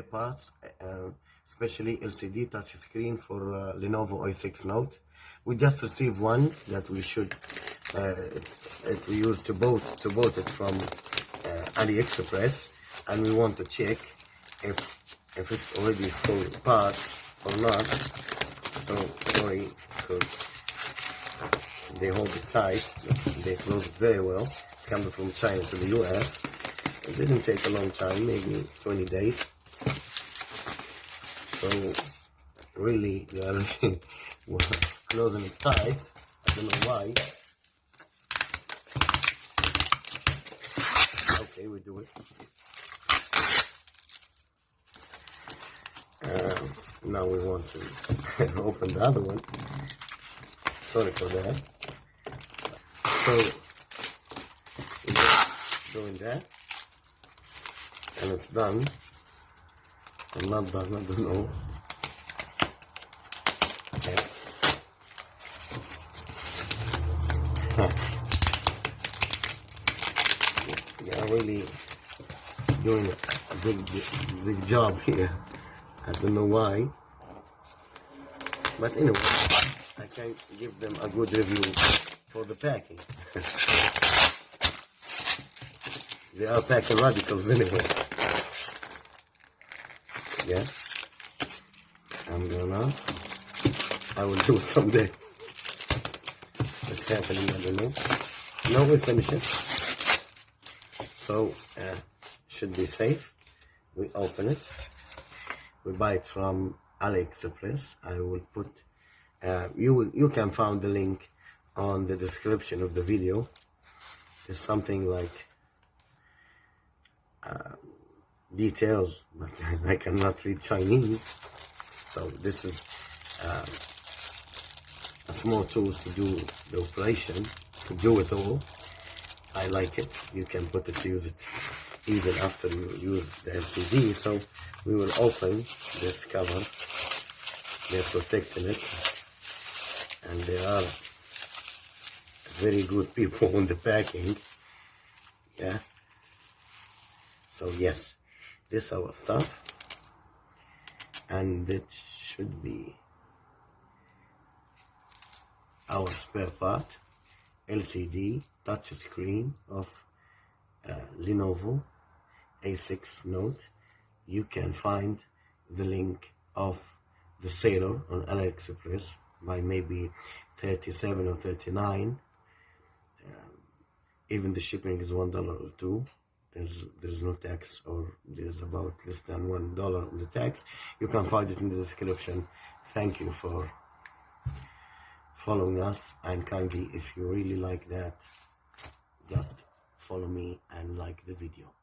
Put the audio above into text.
parts, especially LCD touch screen for Lenovo i6 Note. We just received one that we should we used to bought it from AliExpress, and we want to check if it's already full parts or not. So sorry, because they hold it tight, they close it very well. It's coming from China to the US. It didn't take a long time, maybe 20 days. So really, they are closing it tight. I don't know why. Okay, we do it. Now we want to open the other one. Sorry for that. So we're just doing that, and it's done. I'm not done, I don't know. Yes. Yeah, really doing a big job here. I don't know why, but anyway, I can give them a good review for the packing. They are packing radicals anyway. Yeah, I will do it someday. What's happening, I don't know. Now we finish it. So, should be safe. We open it. We buy it from AliExpress. I will put, you can find the link on the description of the video. There's something like details, but I cannot read Chinese. So this is a small tools to do the operation, to do it all. I like it. You can put it to use it even after you use the LCD. So we will open this cover. They're protecting it, and they are very good people on the packing. Yeah. So yes, this is our stuff, and it should be our spare part, LCD touch screen of Lenovo A6 Note. You can find the link of the seller on AliExpress by maybe 37 or 39. Even the shipping is $1 or $2. There's no tax, or there's about less than $1 on the tax. You can find it in the description. Thank you for following us, and kindly, if you really like that, just follow me and like the video.